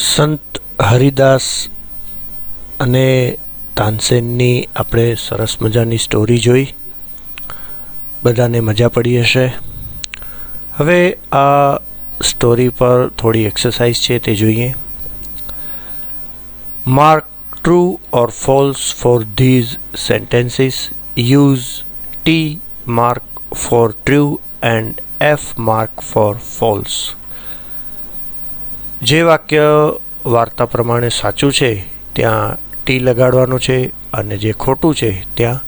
સંત હરિદાસ અને તાનસેનની આપણે સરસ મજાની સ્ટોરી જોઈ. બધાને મજા પડી હશે. હવે આ સ્ટોરી પર થોડી એક્સરસાઇઝ છે તે જોઈએ. Mark true or false for these sentences. Use T mark for true and F mark for false. જે વાક્ય વાર્તા પ્રમાણે સાચું છે ત્યાં ટી લગાડવાનું છે અને જે ખોટું છે ત્યાં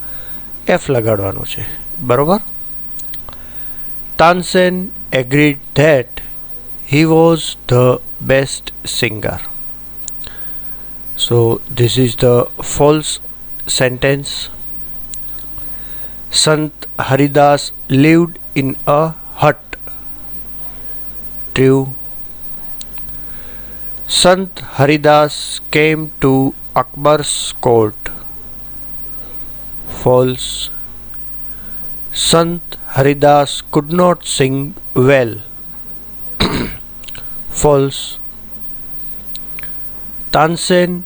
એફ લગાડવાનું છે. બરોબર. Tansen agreed that he was the best singer. So this is the false sentence. Sant Haridas lived in a hut. True. Sant Haridas came to Akbar's court. False. Sant Haridas could not sing well. False. Tansen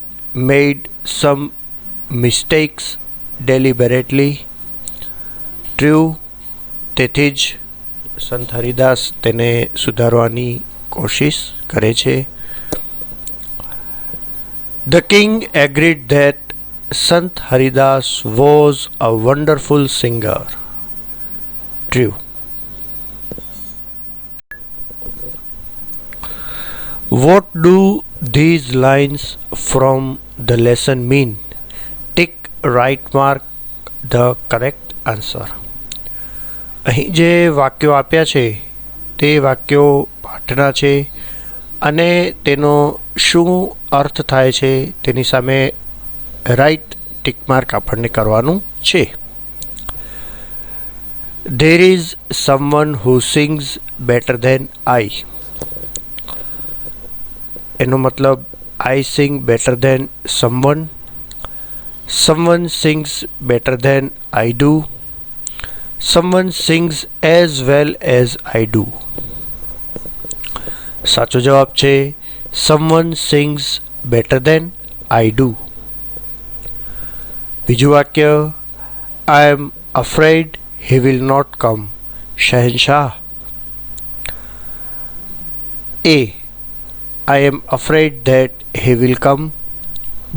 made some mistakes deliberately. True. તેથી જ સંત હરિદાસ તેને સુધારવાની કોશિશ કરે છે. The king agreed that Sant Haridas was a wonderful singer. True. What do these lines from the lesson mean? Tick right mark the correct answer. અહીં જે વાક્યો આપ્યા છે તે વાક્યો પાઠના છે અને તેનો શું અર્થ થાય છે તેની સામે રાઈટ ટિક માર્ક આપણને કરવાનું છે. There is someone who sings better than I. એનો મતલબ I sing better than someone. Someone sings better than I do. Someone sings as well as I do. સાચો જવાબ છે someone sings better than I do. બીજું વાક્ય I am afraid he will not come. Shahenshah. A. I am afraid that he will come.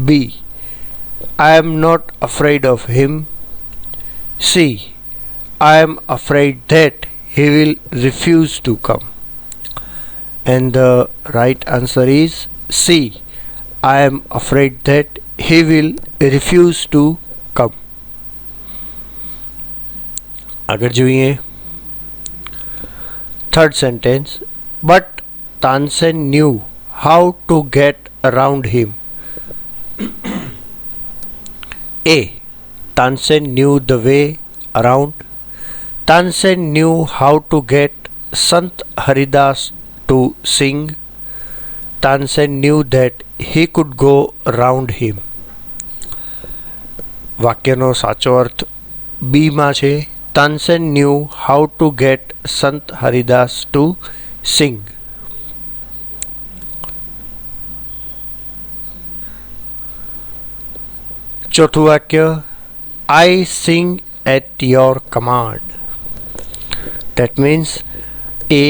B. I am not afraid of him. C. I am afraid that he will refuse to come. And the right answer is C. I am afraid that he will refuse to come. આગળ જોઈએ. Third sentence. But Tansen knew how to get around him. A. Tansen knew the way around. Tansen knew how to get Sant Haridas to sing. Tansen knew that he could go around him. વાક્યનો સાચો અર્થ બી માં છે. Tansen knew how to get Sant Haridas to sing. ચોથું વાક્ય I sing at your command. That means A.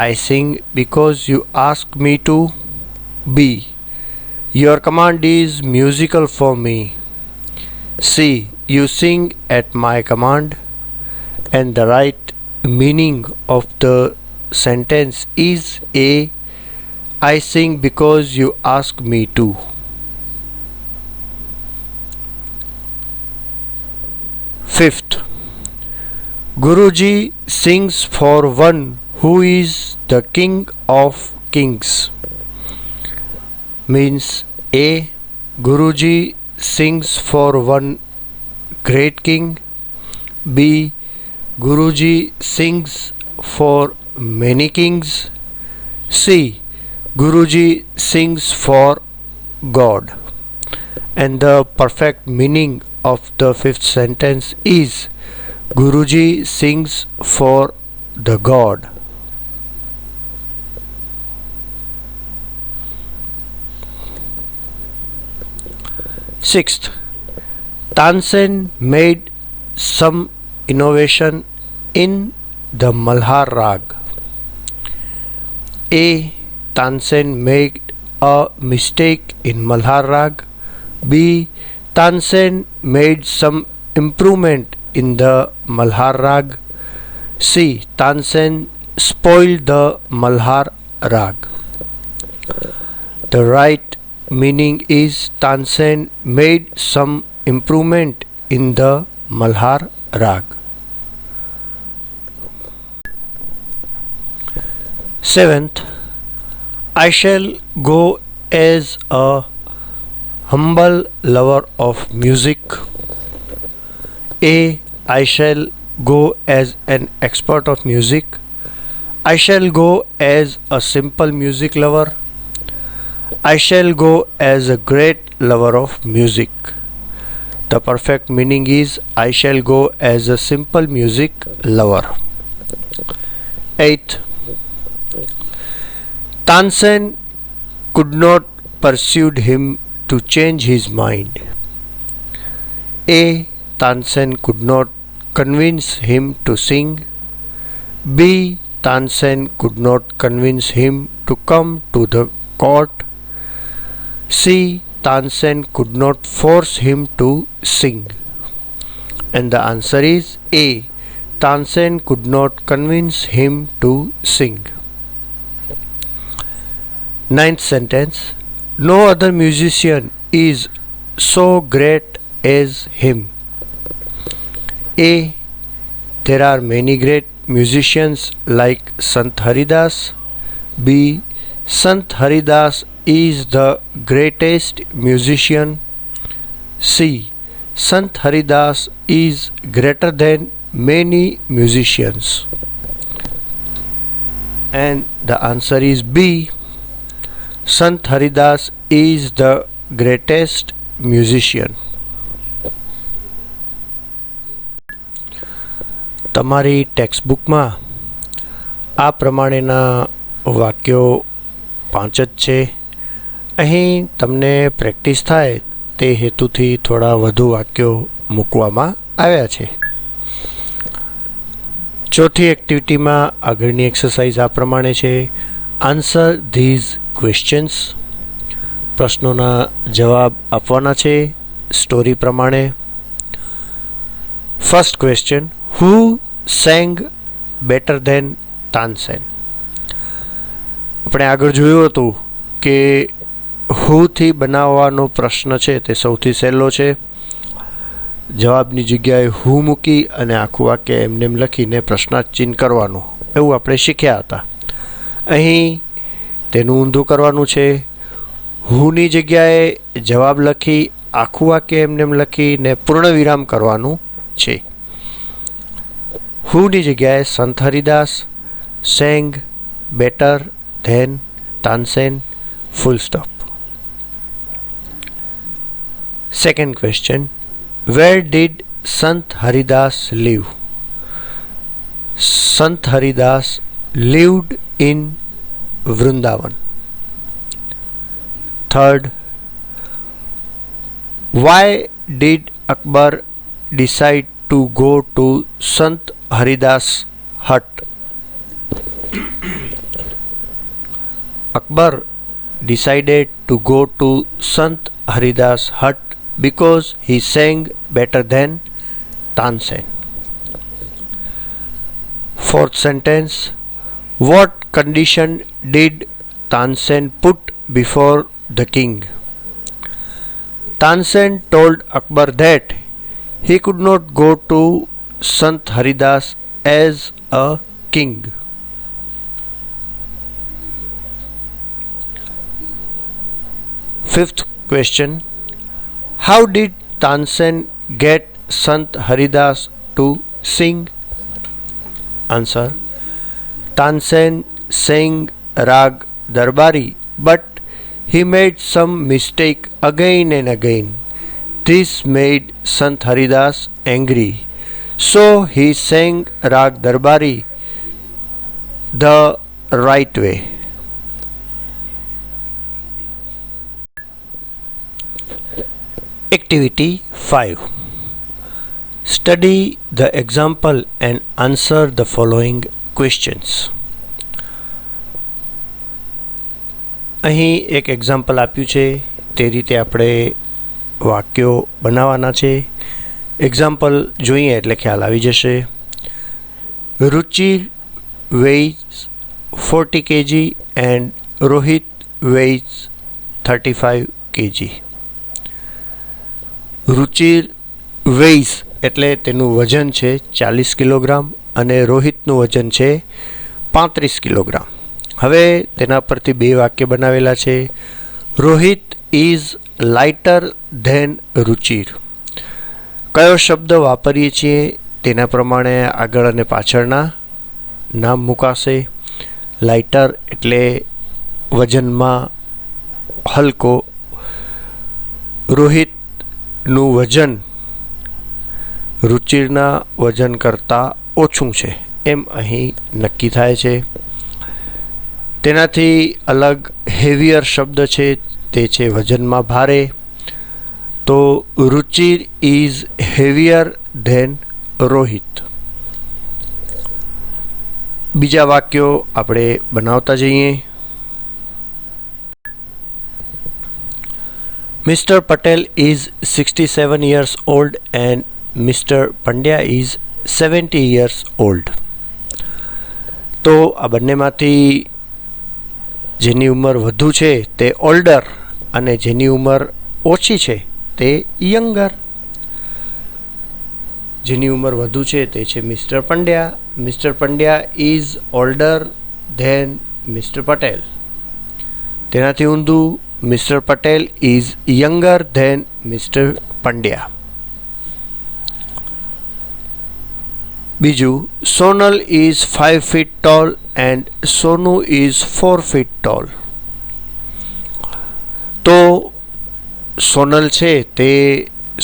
I sing because you ask me to. B. Your command is musical for me. C. You sing at my command. And the right meaning of the sentence is A. I sing because you ask me to. Fifth. Guruji sings for one who is the king of kings. Means A. Guruji sings for one great king. B. Guruji sings for many kings. C. Guruji sings for God. And the perfect meaning of the fifth sentence is Guruji sings for the God. Sixth, Tansen made some innovation in the Malhar Rag. A. Tansen made a mistake in Malhar Rag. B. Tansen made some improvement in the Malhar Rag. C. Tansen spoiled the Malhar Rag. The right meaning is Tansen made some improvement in the Malhar Rag. Seventh, I shall go as a humble lover of music. A. I shall go as an expert of music. I shall go as a simple music lover. I shall go as a great lover of music. The perfect meaning is I shall go as a simple music lover. 8th, Tansen could not persuade him to change his mind. A. Tansen could not convince him to sing. B. Tansen could not convince him to come to the court. C. Tansen could not force him to sing. And the answer is A. Tansen could not convince him to sing. Ninth sentence. No other musician is so great as him. A. There are many great musicians like Sant Haridas. B. Sant Haridas is the greatest musician. C. Sant Haridas is greater than many musicians. And the answer is B. Sant Haridas is the greatest musician. તમારી ટેક્સ્ટબુકમાં આ પ્રમાણેના વાક્યો 5 જ છે. અહીં તમને practice થાય તે હેતુથી થોડા વધુ વાક્યો મૂકવામાં આવ્યા છે. ચોથી એક્ટિવિટીમાં આગળની એક્સરસાઇઝ આ પ્રમાણે છે. Answer these questions. પ્રશ્નોના જવાબ આપવાના છે સ્ટોરી પ્રમાણે. First question, Who sang better than Tansen? આપણે આગળ જોયું હતું કે હુથી બનાવવાનો પ્રશ્ન છે તે સૌથી સહેલો છે. જવાબની જગ્યાએ હુ મૂકી અને આખું વાક્ય એમને એમ લખીને પ્રશ્નાર્થ ચિહ્ન કરવાનું એવું આપણે શીખ્યા હતા. અહીં તેનું ઊંધું કરવાનું છે. હુની જગ્યાએ જવાબ લખી આખું વાક્ય એમને એમ લખીને પૂર્ણ વિરામ કરવાનું છે. હુની જગ્યાએ Sant Haridas sang better than Tansen, full stop. Second question, where did Sant Haridas live? Sant Haridas lived in Vrindavan. Third, why did Akbar decide to go to Sant Haridas hut? Akbar decided to go to Sant Haridas hut because he sang better than Tansen. Fourth sentence, what condition did Tansen put before the king? Tansen told Akbar that he could not go to Sant Haridas as a king. Fifth question, how did Tansen get Sant Haridas to sing? Answer, Tansen sang Rag Darbari, but he made some mistake again and again. This made Sant Haridas angry. So he sang Rag Darbari the right way. Activity 5. Study the example and answer the following questions. અહીં એક example આપ્યું છે, તે રીતે આપણે વાક્યો બનાવવાના છે. એક્ઝામ્પલ જોઈએ એટલે ખ્યાલ આવી જશે. Ruchir weighs 40 kg and Rohit weighs 35 kg. Ruchir Ways એટલે તેનું વજન છે 40 કિલોગ્રામ અને રોહિતનું વજન છે 35 કિલોગ્રામ. હવે તેના પરથી બે વાક્ય બનાવેલા છે. Rohit is lighter than Ruchir. કયો શબ્દ વાપરીએ છીએ તેના પ્રમાણે આગળ અને પાછળના નામ મુકાશે. લાઇટર એટલે વજનમાં હલકો, રોહિતનું વજન રુચિરના વજન કરતાં ઓછું છે એમ અહીં નક્કી થાય છે. તેનાથી અલગ હેવિયર શબ્દ છે, તે છે વજનમાં ભારે. તો Ruchir is heavier than Rohit. બીજા વાક્યો આપણે બનાવતા જઈએ. Mr. Patel is 67 years old and Mr. Pandya is 70 years old. તો આ બંનેમાંથી જેની ઉંમર વધુ છે તે ઓલ્ડર અને જેની ઉંમર ઓછી છે તે યંગર. જેની ઉંમર વધુ છે તે છે mister Pandya. Mister Pandya is older than mister Patel. તેનાથી ઊંધું, Mr. Patel is younger than Mr. Pandya. બીજું, Sonal is 5 feet tall and Sonu is 4 feet tall. તો સોનલ છે તે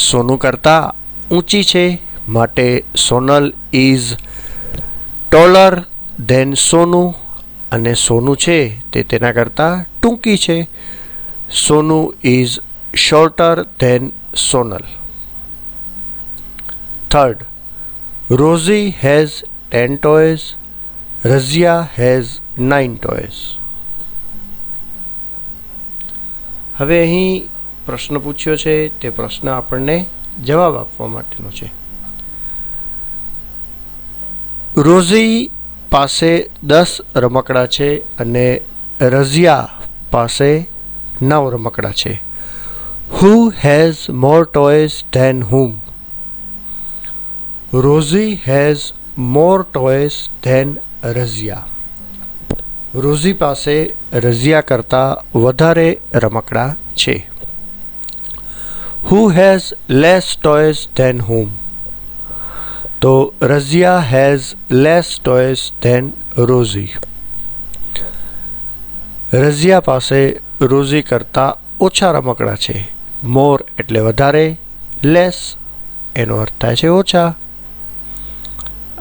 સોનુ કરતાં ઊંચી છે, માટે સોનલ ઇઝ ટોલર ધેન સોનુ, અને સોનુ છે તે તેના કરતાં ટૂંકી છે. Sonu is shorter than Sonal. Third, Rosie has 10 toys. Razia has 9 toys. હવે અહીં પ્રશ્ન પૂછ્યો છે, તે પ્રશ્ન આપણને જવાબ આપવા માટેનો છે. રોઝી પાસે 10 રમકડા છે અને રઝિયા પાસે 9 રમકડા છે. Who has more toys than whom? Rosie has more toys than Razia. Rosy પાસે રઝિયા કરતાં વધારે રમકડા છે. Who has less toys than whom? તો Razia has less toys than Rosie. Razia પાસે રોઝી કરતાં ઓછા રમકડા છે. મોર એટલે વધારે, લેસ એનો અર્થ થાય છે ઓછા.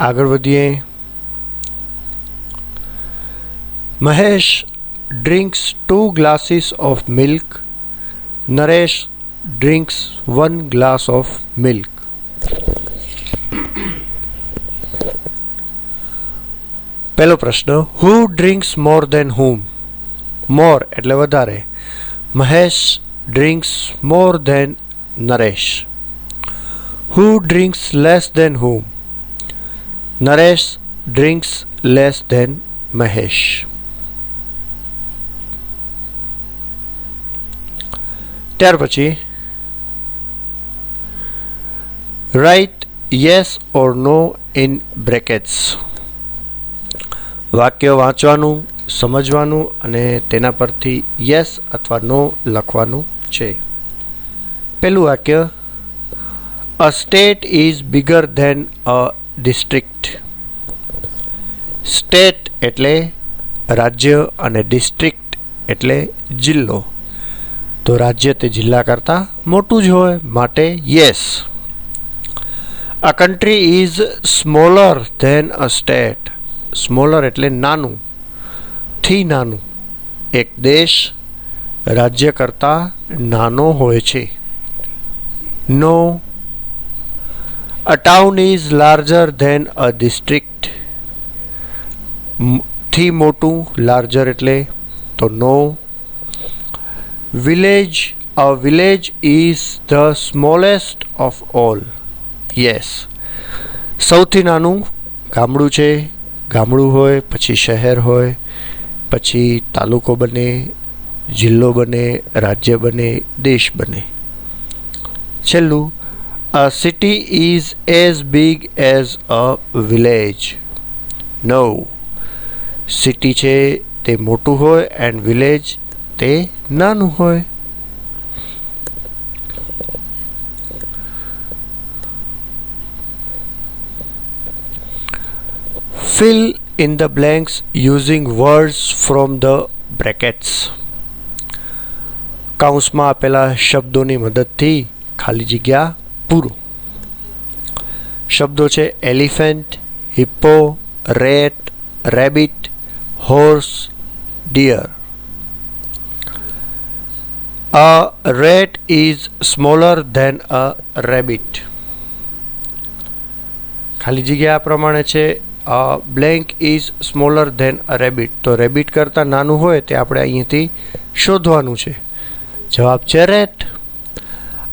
આગળ વધીએ. Mahesh drinks 2 glasses of milk. Naresh drinks 1 glass of milk. પહેલો પ્રશ્ન, who drinks more than whom? More એટલે વધારે. Mahesh drinks more than Naresh. Who drinks less than whom? Naresh drinks less than Mahesh. ત્યાર પછી right yes or no in brackets. વાક્ય વાંચવાનું, સમજવાનું અને તેના પરથી યસ અથવા નો લખવાનું છે. પહેલું વાક્ય, a state is bigger than a district. State એટલે રાજ્ય અને ડિસ્ટ્રિક્ટ એટલે જિલ્લો. તો રાજ્ય તે જિલ્લા કરતાં મોટું જ હોય, માટે yes. A country is smaller than a state. Smaller એટલે નાનું, થી નાનું. એક દેશ રાજ્ય કરતાં નાનો હોય છે. No. A town is larger than a district. થી મોટું larger એટલે તો no. Village. A village is the smallest of all. Yes. સૌથી નાનું ગામડું છે. ગામડું હોય પછી શહેર હોય પછી તાલુકો બને, જિલ્લો બને, રાજ્ય બને, દેશ બને. છેલ્લું, a city is as big as a village. No. City છે તે મોટું હોય એન્ડ વિલેજ તે નાનું હોય. Fill in the blanks using words from the brackets. કૌંસમાં આપેલા શબ્દોની મદદથી ખાલી જગ્યા પૂરો. શબ્દો છે elephant, hippo, rat, rabbit, horse, deer. A rat is smaller than a rabbit. ખાલી જગ્યા આ પ્રમાણે છે. Blank is smaller than a rabbit. તો રેબિટ કરતાં નાનું હોય તે આપણે અહીંયાથી શોધવાનું છે. જવાબ છે rat.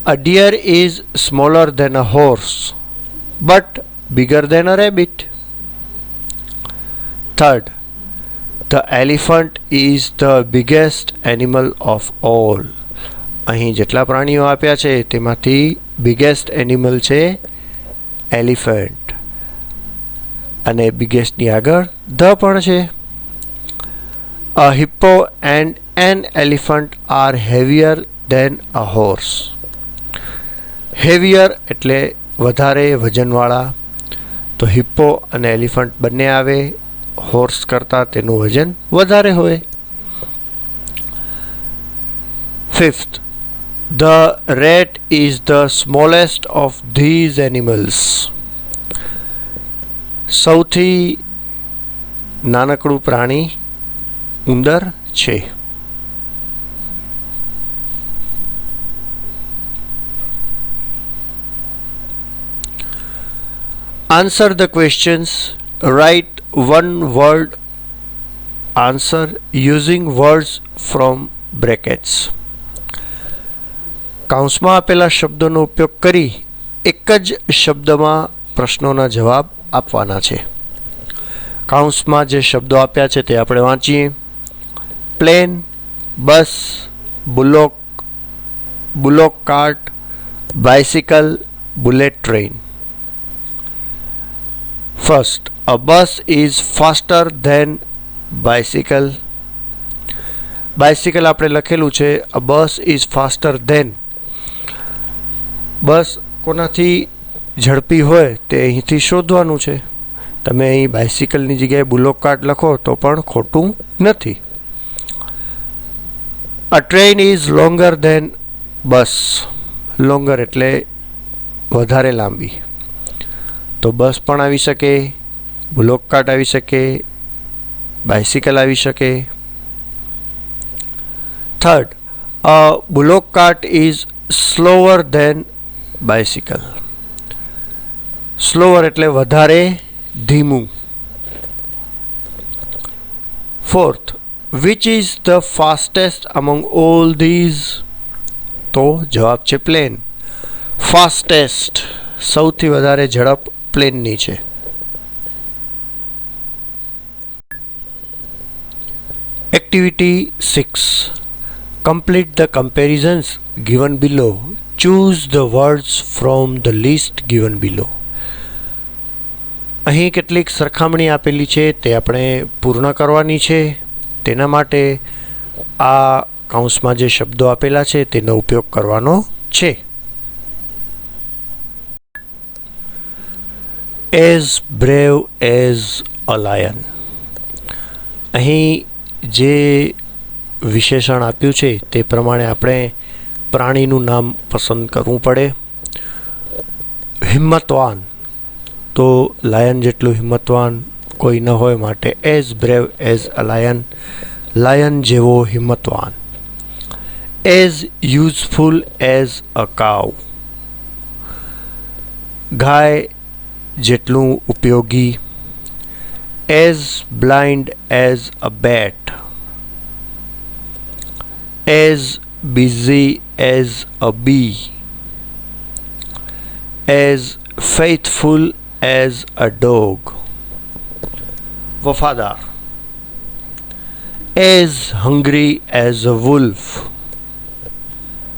A deer is smaller than a horse but bigger than a rabbit. Third, the elephant is the biggest animal of all. અહીં જેટલા પ્રાણીઓ આપ્યા છે તેમાંથી બિગેસ્ટ એનિમલ છે એલિફન્ટ. અને બિગેસ્ટની આગળ ધ પણ છે. A hippo and an elephant are heavier than a horse. Heavier એટલે વધારે વજનવાળા. તો હિપ્પો અને એલિફન્ટ બંને આવે. હોર્સ કરતાં તેનું વજન વધારે હોય. Fifth, the rate is the smallest of this animals. સૌથી નાનકડું પ્રાણી ઉંદર છે. Answer the questions. Write one word answer using words from brackets. કૌંસમાં આપેલા શબ્દોનો ઉપયોગ કરી એક જ શબ્દમાં પ્રશ્નોના જવાબ આપવાના છે. કૌંસમાં જે શબ્દો આપ્યા છે તે આપણે વાંચીએ. Plane, bus, બુલોક cart, bicycle, bullet train. First, a bus is faster than bicycle. Bicycle આપણે લખેલું છે. a bus is faster than. બસ કોનાથી ઝડપી હોય તે અહીંથી શોધવાનું છે. તમે અહીં બાઇસિકલની જગ્યાએ બુલોક કાર્ટ લખો તો પણ ખોટું નથી. A train is longer than bus. Longer એટલે વધારે લાંબી. તો બસ પણ આવી શકે, બુલોક કાર્ટ આવી શકે, બાઇસિકલ આવી શકે. Third, a bullock cart is slower than bicycle. Slower એટલે વધારે ધીમું. Fourth, which is the fastest among all these. તો જવાબ છે પ્લેન. ફાસ્ટેસ્ટ સૌથી વધારે ઝડપ પ્લેનની છે. Activity 6. Complete the comparisons given below. Choose the words from the list given below. અહીં કેટલીક સરખામણી આપેલી છે તે આપણે પૂર્ણ કરવાની છે. તેના માટે આ કૌંસમાં જે શબ્દો આપેલા છે તેનો ઉપયોગ કરવાનો છે. as brave as a lion. અહીં જે વિશેષણ આપ્યું છે તે પ્રમાણે આપણે પ્રાણીનું નામ પસંદ કરવું પડે. હિંમતવાન, તો લાયન જેટલું હિંમતવાન કોઈ ન હોય, માટે as brave as a lion, lion જેવો હિંમતવાન. એઝ યુઝફુલ એઝ અ કાવ. ગાય જેટલું ઉપયોગી. as blind as a bat, as busy as a bee, as faithful as a dog, વફાદાર. as hungry as a wolf,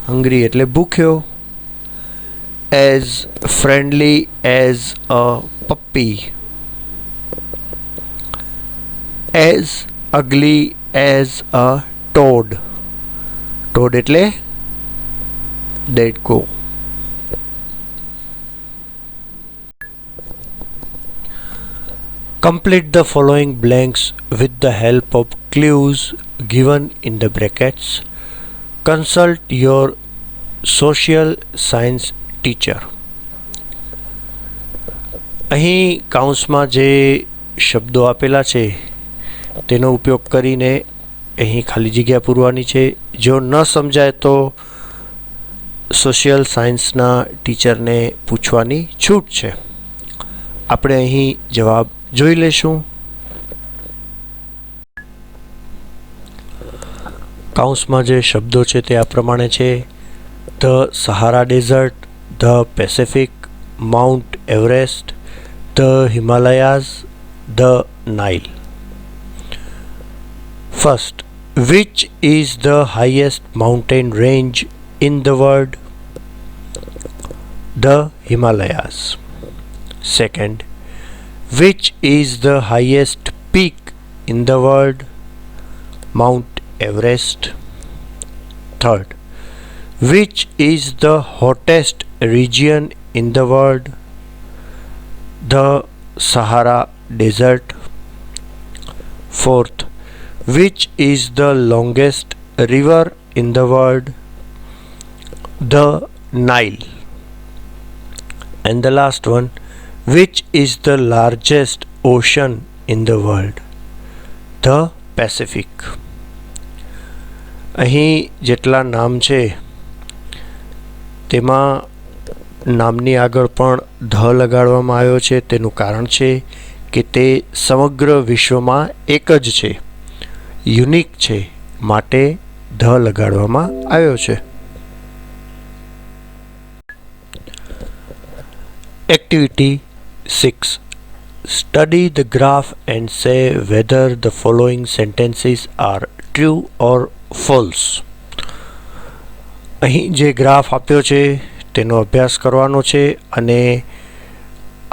hungry એટલે ભૂખ્યો. as friendly as a puppy, as ugly as a toad, toad એટલે દેડકો. Complete the following blanks with the help of clues given in the brackets. Consult your social science teacher. અહીં કાઉન્સમાં જે શબ્દો આપેલા છે તેનો ઉપયોગ કરીને અહીં ખાલી જગ્યા પૂરવાની છે. જો ન સમજાય તો સોશિયલ સાયન્સના ટીચરને પૂછવાની છૂટ છે. આપણે અહીં જવાબ જોઈ લેશું. કાઉન્સમાં જે શબ્દો છે તે આ પ્રમાણે છે: the Sahara desert, the Pacific, mount Everest, the Himalayas, the Nile. First, which is the highest mountain range in the world? The Himalayas. Second, which is the highest peak in the world? Mount Everest. Third, which is the hottest region in the world? The Sahara Desert. Fourth, which is the longest river in the world? The Nile. And the last one, which is the largest ocean in the world? The Pacific. અહીં જેટલા નામ છે તેમાં નામની આગળ પણ the લગાડવામાં આવ્યો છે. તેનું કારણ છે કે તે સમગ્ર વિશ્વમાં એક જ છે, યુનિક છે, માટે ધ લગાડવામાં આવ્યો છે. Activity 6. Study the graph and say whether the following sentences are true or false. અહીં જે ગ્રાફ આપ્યો છે તેનો અભ્યાસ કરવાનો છે અને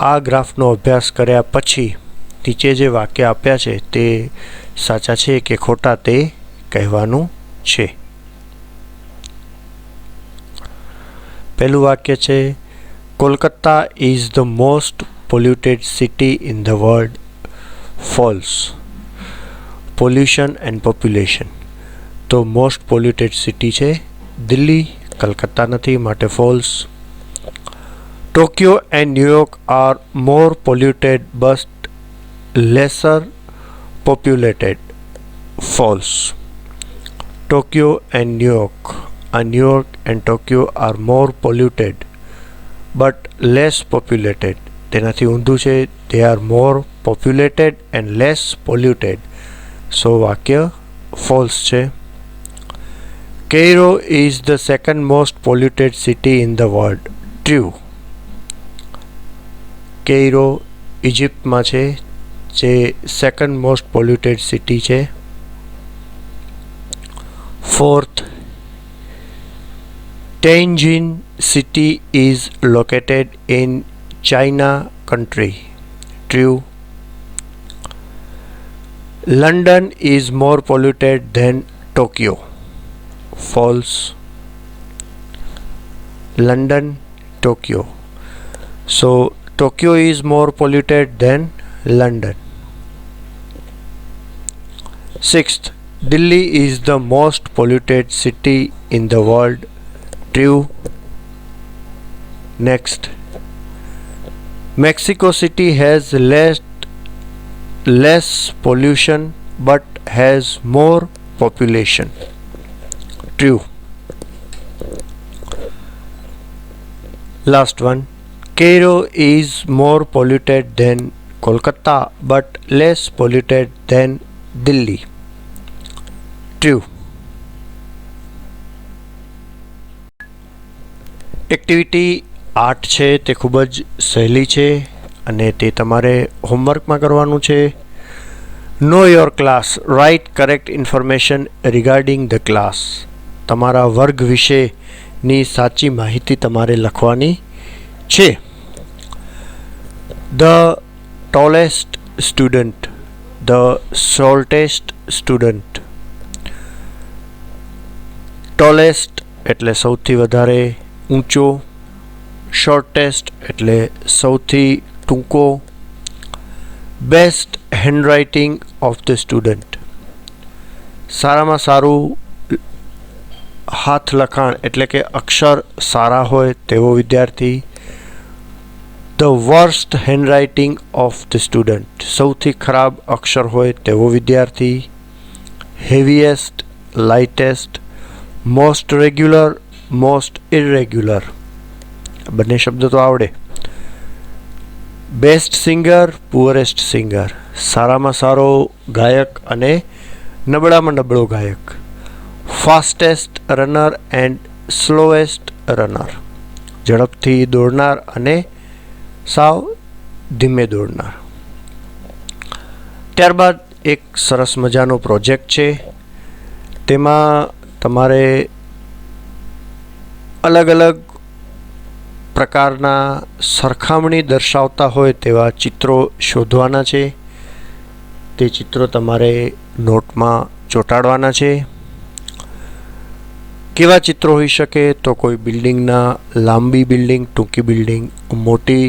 આ ગ્રાફનો અભ્યાસ કર્યા પછી નીચે જે વાક્ય આપ્યા છે તે સાચા છે કે ખોટા તે કહેવાનું છે. પહેલું વાક્ય છે: Kolkata is the most polluted city in the world. False. Pollution and population. તો મોસ્ટ પોલ્યુટેડ સિટી છે દિલ્હી, કલકત્તા નથી, માટે false. Tokyo and New York are more polluted but lesser populated. False. Tokyo and New York and Tokyo are more polluted but less populated. તેનાથી ઊંધું છે. They are more populated and less polluted. So વાક્ય false છે. Cairo is the second most polluted city in the world. True. Cairo ઇજિપ્તમાં છે જે second most polluted city છે. Fourth, Tianjin city is located in China country. True. London is more polluted than Tokyo. False. London, Tokyo. So Tokyo is more polluted than London. Sixth, Delhi is the most polluted city in the world. True. Next, Mexico City has less pollution but has more population. True. Last one, Cairo is more polluted than Kolkata but less polluted than Delhi. True. Activity 8 છે તે ખૂબ જ સહેલી છે અને તે તમારે હોમવર્કમાં કરવાનું છે. Know your class, write correct information regarding the class. તમારા વર્ગ વિશેની સાચી માહિતી તમારે લખવાની છે. The tallest student, the shortest student. Tallest એટલે સૌથી વધારે ઊંચો, શોર્ટેસ્ટ એટલે સૌથી ટૂંકો. Best handwriting of the student, સારામાં સારું હાથ લખાણ એટલે કે અક્ષર સારા હોય તેવો વિદ્યાર્થી. The worst handwriting of the student, સૌથી ખરાબ અક્ષર હોય તેવો વિદ્યાર્થી. Heaviest, લાઇટેસ્ટ. Most regular, most irregular. બંને શબ્દો તો આવડે. બેસ્ટ સિંગર, પુઅરેસ્ટ સિંગર, સારામાં સારો ગાયક અને નબળામાં નબળો ગાયક. ફાસ્ટેસ્ટ રનર એન્ડ સ્લોએસ્ટ રનર, ઝડપથી દોડનાર અને સાવ ધીમે દોડનાર. ત્યારબાદ એક સરસ મજાનો પ્રોજેક્ટ છે. તેમાં તમારે અલગ અલગ પ્રકારના સરખામણી દર્શાવતા હોય તેવા ચિત્રો શોધવાના છે. તે ચિત્રો તમારે નોટમાં ચોંટાડવાના છે. કેવા ચિત્રો હોઈ શકે? તો કોઈ બિલ્ડિંગના, લાંબી બિલ્ડિંગ, ટૂંકી બિલ્ડિંગ, મોટી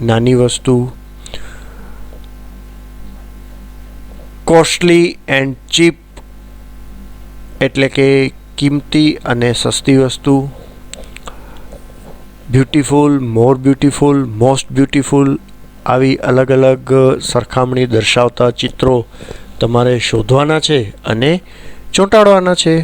નાની વસ્તુ, કોસ્ટલી એન્ડ ચીપ એટલે કે કિંમતી અને સસ્તી વસ્તુ. Beautiful, more beautiful, most beautiful, આવી અલગ અલગ સરખામણી દર્શાવતા ચિત્રો તમારે શોધવાના છે અને ચોંટાડવાના છે.